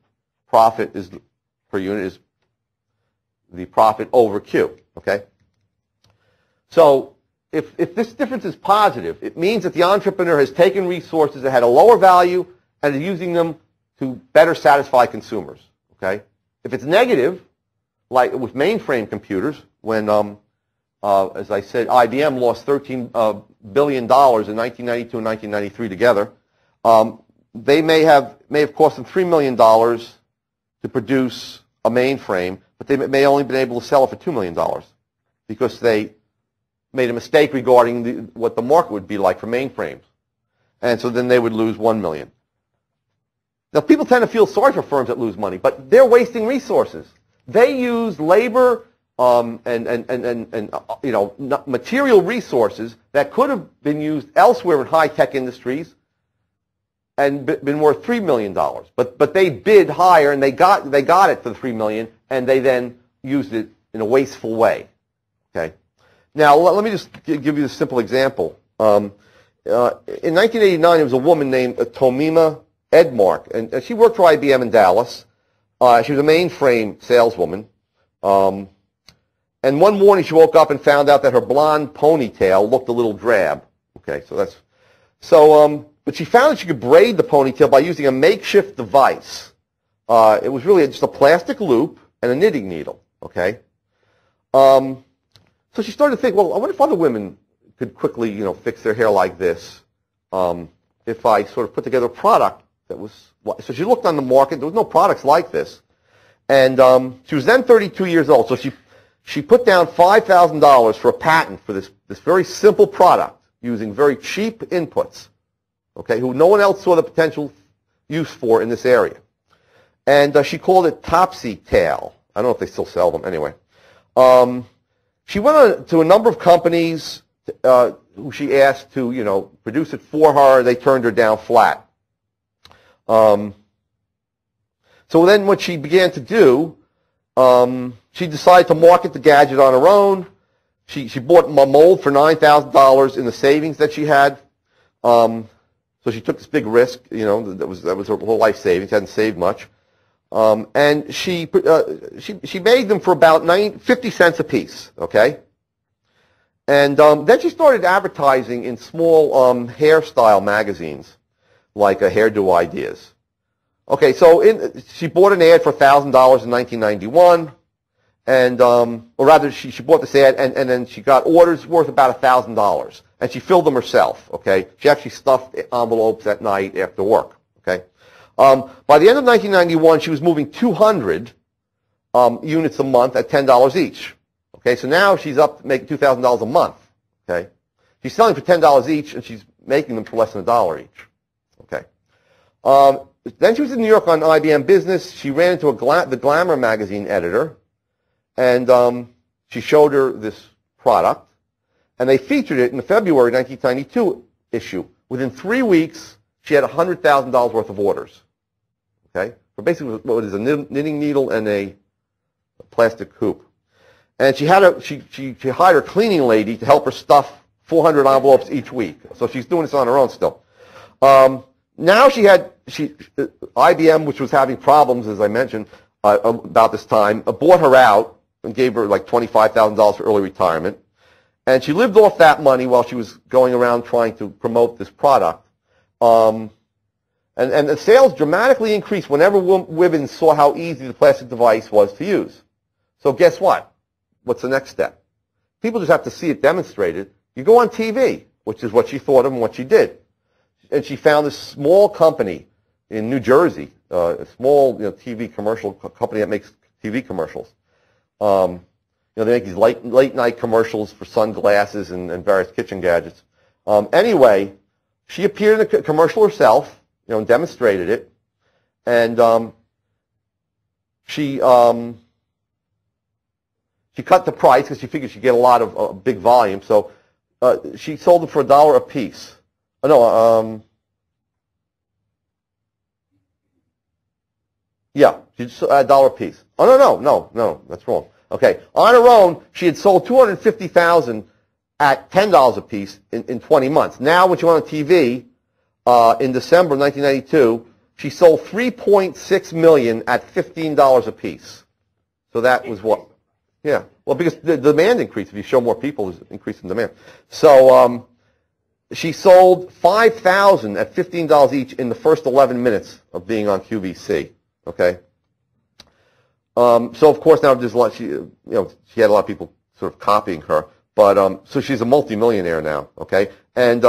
is the profit over Q. Okay, so if this difference is positive, it means that the entrepreneur has taken resources that had a lower value and is using them to better satisfy consumers. Okay. If it's negative, like with mainframe computers, when, as I said, IBM lost $13 billion in 1992 and 1993 together, they may have cost them $3 million to produce a mainframe, but they may only been able to sell it for $2 million because they made a mistake regarding what the market would be like for mainframes. And so then they would lose $1 million. Now, people tend to feel sorry for firms that lose money, but they're wasting resources. They use labor and material resources that could have been used elsewhere in high-tech industries and been worth $3 million. But they bid higher, and they got it for the $3 million, and they then used it in a wasteful way. Okay. Now, let me just give you a simple example. In 1989, there was a woman named Tomima Edmark, and she worked for IBM in Dallas. She was a mainframe saleswoman. And one morning she woke up and found out that her blonde ponytail looked a little drab. Okay, but she found that she could braid the ponytail by using a makeshift device. It was really just a plastic loop and a knitting needle. Okay. So she started to think, well, I wonder if other women could quickly, fix their hair like this. If I sort of put together a product. So she looked on the market. There was no products like this, and she was then 32 years old. So she put down $5,000 for a patent for this very simple product using very cheap inputs. Okay, who no one else saw the potential use for in this area, and she called it Topsy Tail. I don't know if they still sell them. Anyway, she went on to a number of companies who she asked to produce it for her. They turned her down flat. So then what she began to do, she decided to market the gadget on her own. She bought a mold for $9,000 in the savings that she had. So she took this big risk, that was her whole life savings, hadn't saved much. And she made them for about 50 cents a piece, okay? And then she started advertising in small hairstyle magazines, like Hairdo Ideas. Okay, so she bought an ad for $1,000 in 1991, and or rather, she bought this ad, and then she got orders worth about $1,000, and she filled them herself. Okay, she actually stuffed envelopes at night after work. Okay, by the end of 1991, she was moving 200 units a month at $10 each. Okay, so now she's up to making $2,000 a month. Okay, she's selling for $10 each, and she's making them for less than $1 each. Okay. Then she was in New York on IBM Business. She ran into the Glamour magazine editor, and she showed her this product, and they featured it in the February 1992 issue. Within 3 weeks, she had $100,000 worth of orders. Okay, for basically what is a knitting needle and a plastic hoop. And she hired her cleaning lady to help her stuff 400 envelopes each week. So she's doing this on her own still. Now IBM, which was having problems, as I mentioned, about this time, bought her out and gave her like $25,000 for early retirement. And she lived off that money while she was going around trying to promote this product. And the sales dramatically increased whenever women saw how easy the plastic device was to use. So guess what? What's the next step? People just have to see it demonstrated. You go on TV, which is what she thought of and what she did. and she found this small company in New Jersey, a small TV commercial company that makes TV commercials. They make these late night commercials for sunglasses and various kitchen gadgets. Anyway, she appeared in the commercial herself, and demonstrated it, and she cut the price because she figured she'd get a lot of big volume. So she sold them for $1 a piece. Yeah, she just $1 a piece. Oh no, that's wrong. Okay, on her own, she had sold 250,000 at $10 a piece in 20 months. Now, when she went on TV in December 1992, she sold 3.6 million at $15 a piece. So that was what? Yeah. Well, because the demand increased. If you show more people, there's an increase in demand. So she sold 5,000 at $15 each in the first 11 minutes of being on QVC. Okay. So of course now there's a lot. She had a lot of people sort of copying her, but so she's a multimillionaire now. Okay, and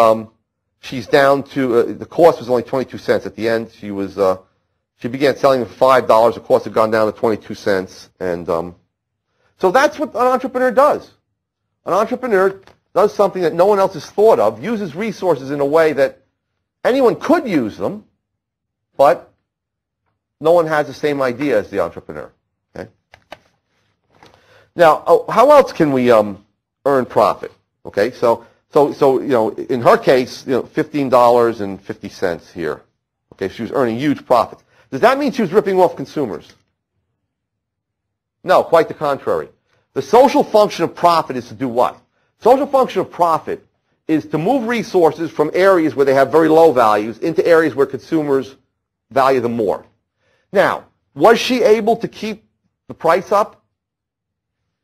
she's down to the cost was only 22 cents at the end. She began selling for $5. The cost had gone down to 22 cents, and so that's what an entrepreneur does. An entrepreneur does something that no one else has thought of, uses resources in a way that anyone could use them, but no one has the same idea as the entrepreneur. Okay. Now, how else can we earn profit? Okay, so in her case, $15.50 here. Okay, she was earning huge profits. Does that mean she was ripping off consumers? No, quite the contrary. The social function of profit is to do what? Social function of profit is to move resources from areas where they have very low values into areas where consumers value them more. Now, was she able to keep the price up?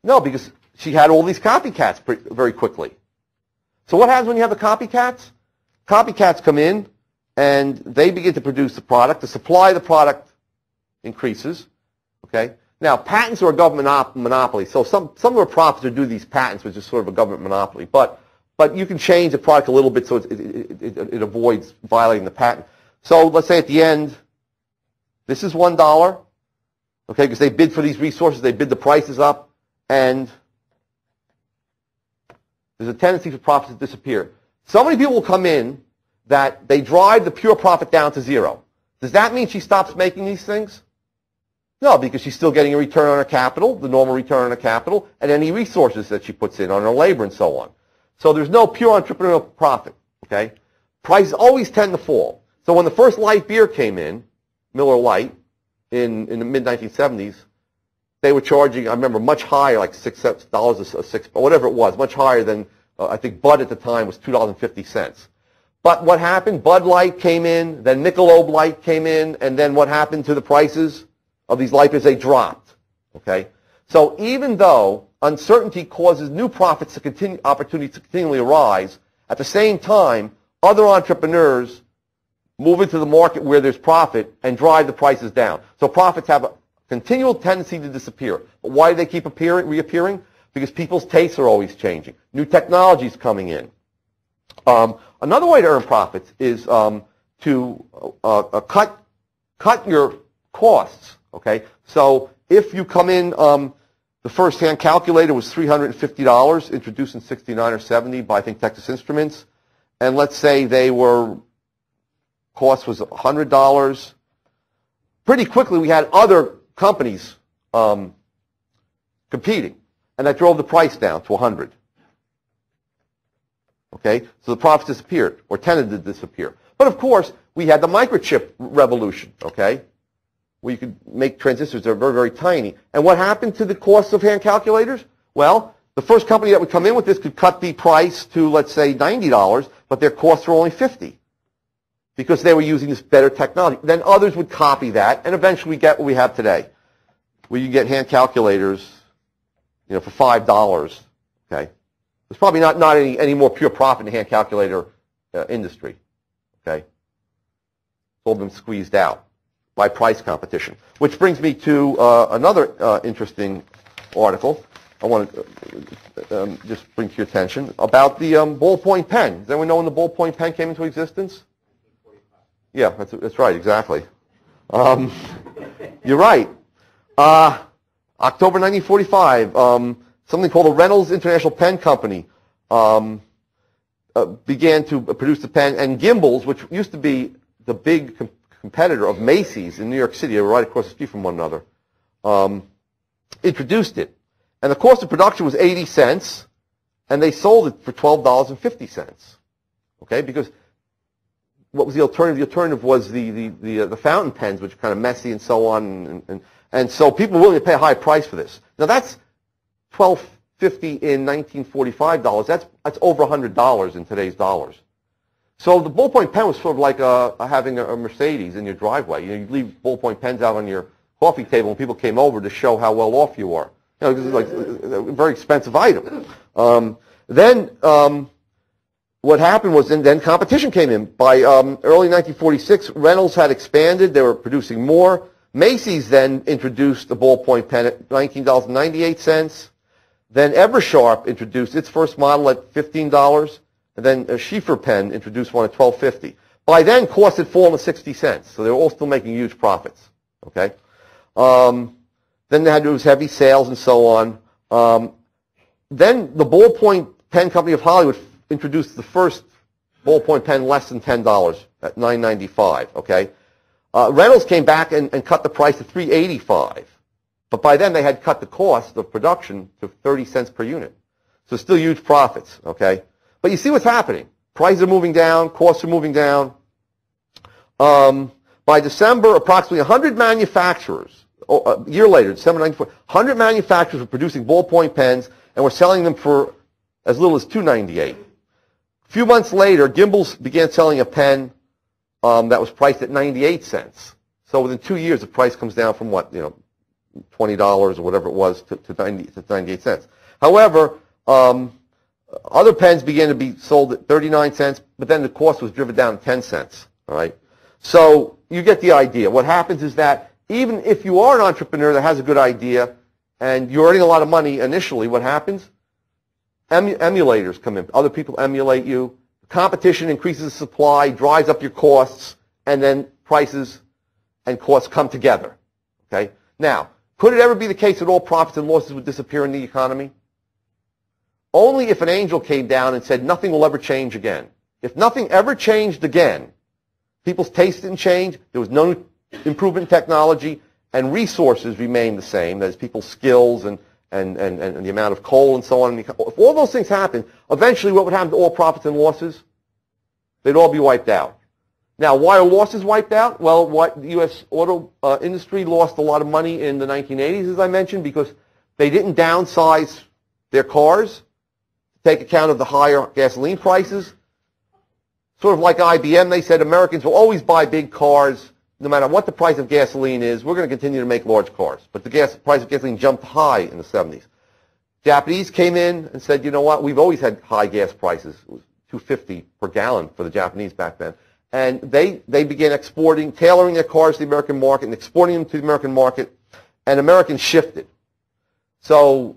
No, because she had all these copycats very quickly. So what happens when you have the copycats? Copycats come in and they begin to produce the product. The supply of the product increases. Okay. Now, patents are a government monopoly, so some of the profits are due to these patents, which is sort of a government monopoly. But you can change the product a little bit so it avoids violating the patent. So let's say at the end, this is $1, okay, because they bid for these resources, they bid the prices up, and there's a tendency for profits to disappear. So many people will come in that they drive the pure profit down to zero. Does that mean she stops making these things? No, because she's still getting a return on her capital, the normal return on her capital, and any resources that she puts in on her labor and so on. So there's no pure entrepreneurial profit, okay? Prices always tend to fall. So when the first light beer came in, Miller Lite, in the mid-1970s, they were charging, I remember, much higher, like $6 a six, whatever it was, much higher than, I think Bud at the time was $2.50. But what happened? Bud Light came in, then Michelob Light came in, and then what happened to the prices of these light beers? They dropped, okay? So even though uncertainty causes new profits to continue, opportunities to continually arise, at the same time, other entrepreneurs move into the market where there's profit and drive the prices down. So profits have a continual tendency to disappear. But why do they keep reappearing? Because people's tastes are always changing. New technology is coming in. Another way to earn profits is to cut your costs. Okay, so if you come in, the first hand calculator was $350, introduced in '69 or '70 by I think Texas Instruments, and let's say cost was $100. Pretty quickly, we had other companies competing, and that drove the price down to $100. Okay, so the profits disappeared, or tended to disappear. But of course, we had the microchip revolution. Okay, where you could make transistors that are very, very tiny. And what happened to the cost of hand calculators? Well, the first company that would come in with this could cut the price to, let's say, $90, but their costs were only $50 because they were using this better technology. Then others would copy that, and eventually we get what we have today, where you get hand calculators, for $5. Okay, there's probably not any more pure profit in the hand calculator industry. Okay, it's all been squeezed out by price competition. Which brings me to another interesting article I want to just bring to your attention about the ballpoint pen. Does anyone know when the ballpoint pen came into existence? Yeah, that's right, exactly. You're right. October 1945, something called the Reynolds International Pen Company began to produce the pen, and Gimbel's, which used to be the big competitor of Macy's in New York City, they were right across the street from one another, introduced it. And the cost of production was 80 cents, and they sold it for $12.50. Okay, because what was the alternative? The alternative was the fountain pens, which are kind of messy and so on, and so people were willing to pay a high price for this. Now that's $12.50 in 1945 dollars. That's over $100 in today's dollars. So the ballpoint pen was sort of like having a Mercedes in your driveway. You know, you'd leave ballpoint pens out on your coffee table, and people came over to show how well off you are. You know, this is like a very expensive item. What happened was then competition came in. By early 1946, Reynolds had expanded. They were producing more. Macy's then introduced the ballpoint pen at $19.98. Then Eversharp introduced its first model at $15. And then a Schieffer pen introduced one at $12.50. By then, costs had fallen to 60 cents. So they were all still making huge profits. Okay. Then they had to do heavy sales and so on. Then the Ballpoint Pen Company of Hollywood introduced the first ballpoint pen less than $10 at $9.95. Okay, Reynolds came back and cut the price to $3.85, but by then they had cut the cost of production to 30 cents per unit. So still huge profits. Okay, but you see what's happening. Prices are moving down, costs are moving down. By December, approximately 100 manufacturers, a year later, December 1994, 100 manufacturers were producing ballpoint pens and were selling them for as little as $2.98. A few months later, Gimbel's began selling a pen that was priced at 98 cents. So within 2 years, the price comes down from what, $20 or whatever it was to 98 cents. However, other pens began to be sold at 39 cents, but then the cost was driven down to 10 cents. All right. So you get the idea. What happens is that even if you are an entrepreneur that has a good idea and you're earning a lot of money initially, what happens? Emulators come in. Other people emulate you. Competition increases the supply, drives up your costs, and then prices and costs come together. Okay? Now, could it ever be the case that all profits and losses would disappear in the economy? Only if an angel came down and said nothing will ever change again. If nothing ever changed again, people's taste didn't change, there was no improvement in technology, and resources remained the same, that is, people's skills and the amount of coal and so on. If all those things happen, eventually what would happen to all profits and losses? They'd all be wiped out. Now, why are losses wiped out? Well, the U.S. auto industry lost a lot of money in the 1980s, as I mentioned, because they didn't downsize their cars to take account of the higher gasoline prices. Sort of like IBM, they said Americans will always buy big cars no matter what the price of gasoline is. We're going to continue to make large cars. But the price of gasoline jumped high in the 70s. Japanese came in and said, you know what, we've always had high gas prices. It was $2.50 per gallon for the Japanese back then. And they began exporting, tailoring their cars to the American market and exporting them to the American market, and Americans shifted. So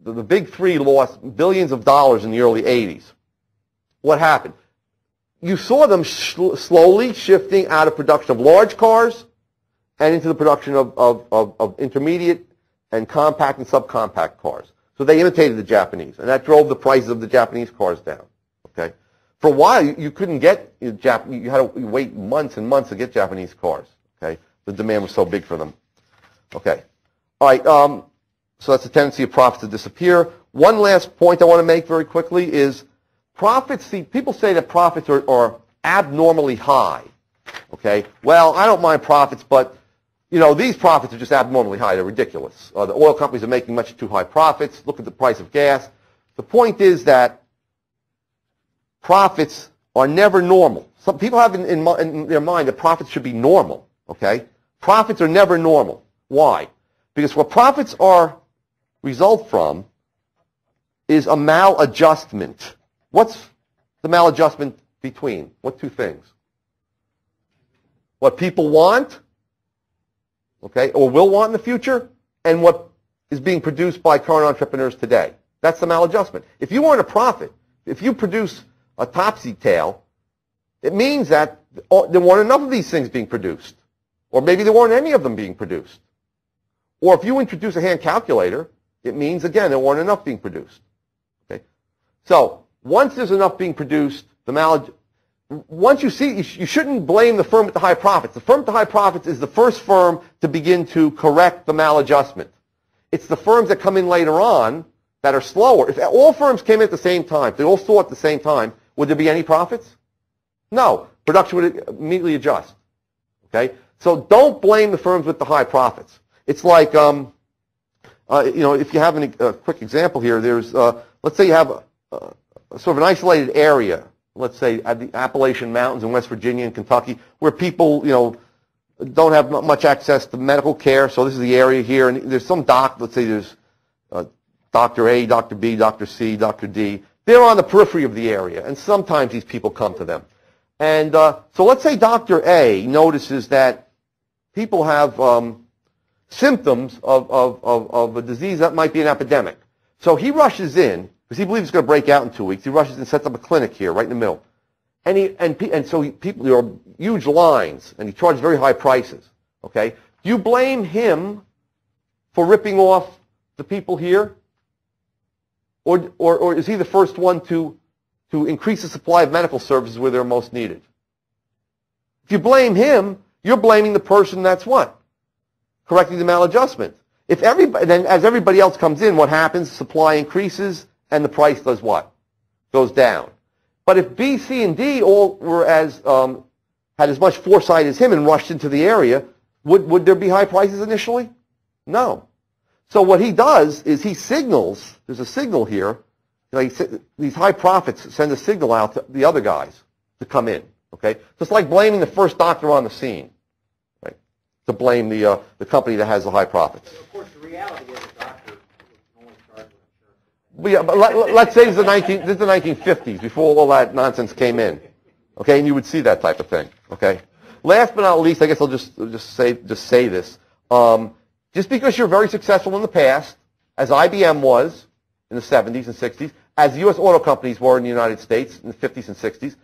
the big three lost billions of dollars in the early 80s. What happened? You saw them slowly shifting out of production of large cars and into the production of intermediate and compact and subcompact cars. So they imitated the Japanese, and that drove the prices of the Japanese cars down. Okay, for a while you couldn't get you had to wait months and months to get Japanese cars. Okay, the demand was so big for them. Okay, all right. So that's the tendency of profits to disappear. One last point I want to make very quickly is profits. See, people say that profits are abnormally high. Okay, well, I don't mind profits, but these profits are just abnormally high. They're ridiculous. The oil companies are making much too high profits. Look at the price of gas. The point is that profits are never normal. Some people have in their mind that profits should be normal. Okay, profits are never normal. Why? Because what profits result from is a maladjustment. What's the maladjustment between? What two things? What people want, okay, or will want in the future, and what is being produced by current entrepreneurs today. That's the maladjustment. If you want a profit, if you produce a topsy tail, it means that there weren't enough of these things being produced. Or maybe there weren't any of them being produced. Or if you introduce a hand calculator, it means, again, there weren't enough being produced. Okay? So once there's enough being produced, once you see, you shouldn't blame the firm with the high profits. The firm with the high profits is the first firm to begin to correct the maladjustment. It's the firms that come in later on that are slower. If all firms came in at the same time, if they all saw at the same time, would there be any profits? No. Production would immediately adjust. Okay? So don't blame the firms with the high profits. It's like, if you have a quick example here, there's, let's say you have sort of an isolated area, let's say at the Appalachian Mountains in West Virginia and Kentucky, where people, don't have much access to medical care. So this is the area here, and there's some let's say there's Dr. A, Dr. B, Dr. C, Dr. D. They're on the periphery of the area, and sometimes these people come to them. And so let's say Dr. A notices that people have symptoms of a disease that might be an epidemic. So he rushes in, because he believes it's going to break out in 2 weeks. He rushes and sets up a clinic here, right in the middle. And so there are huge lines, and he charges very high prices. Okay? Do you blame him for ripping off the people here? Or is he the first one to increase the supply of medical services where they're most needed? If you blame him, you're blaming the person that's what? Correcting the maladjustment. Then as everybody else comes in, what happens? Supply increases, and the price does what? Goes down. But if B, C, and D all were had as much foresight as him and rushed into the area, would there be high prices initially? No. So what he does is he signals, there's a signal here, these high profits send a signal out to the other guys to come in. Okay? So it's like blaming the first doctor on the scene, right? To blame the company that has the high profits. But of course, the reality is a doctor only charges insurance. But yeah, but let's say this is the 1950s, before all that nonsense came in. Okay, and you would see that type of thing. Okay. Last but not least, I guess I'll just say this. Just because you're very successful in the past, as IBM was in the 70s and 60s, as U.S. auto companies were in the United States in the 50s and 60s,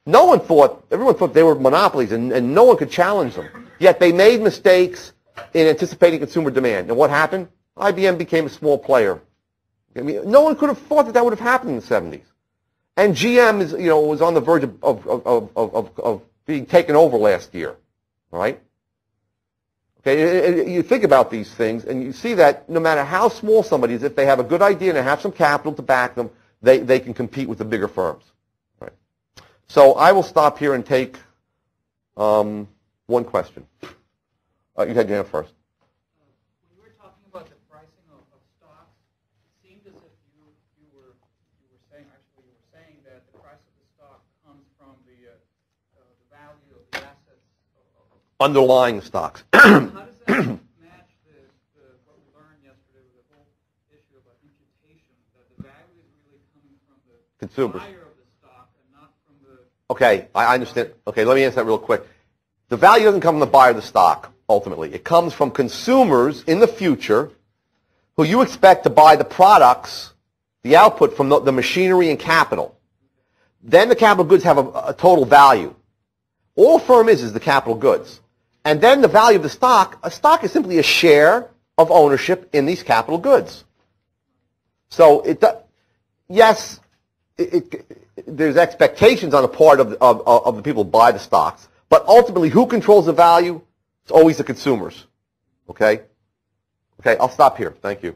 everyone thought they were monopolies and no one could challenge them. Yet they made mistakes in anticipating consumer demand. And what happened? IBM became a small player. I mean, no one could have thought that would have happened in the 70s. And GM was on the verge of being taken over last year. All right? Okay, you think about these things, and you see that no matter how small somebody is, if they have a good idea and they have some capital to back them, they can compete with the bigger firms. Right. So I will stop here and take one question. You had your hand first. When you were talking about the pricing of stocks, it seemed as if you were saying that the price of the stock comes from the value of the assets Underlying stocks. How does that match what we learned yesterday with the whole issue about imputation, that the value is really coming from the consumers. buyer of the stock and not from the... Okay, I understand. Okay, let me answer that real quick. The value doesn't come from the buyer of the stock, ultimately. It comes from consumers in the future who you expect to buy the products, the output from the machinery and capital. Then the capital goods have a total value. All a firm is the capital goods. And then the value of the stock, a stock is simply a share of ownership in these capital goods. So there's expectations on the part of the people who buy the stocks, but ultimately who controls the value? It's always the consumers. Okay? Okay, I'll stop here. Thank you.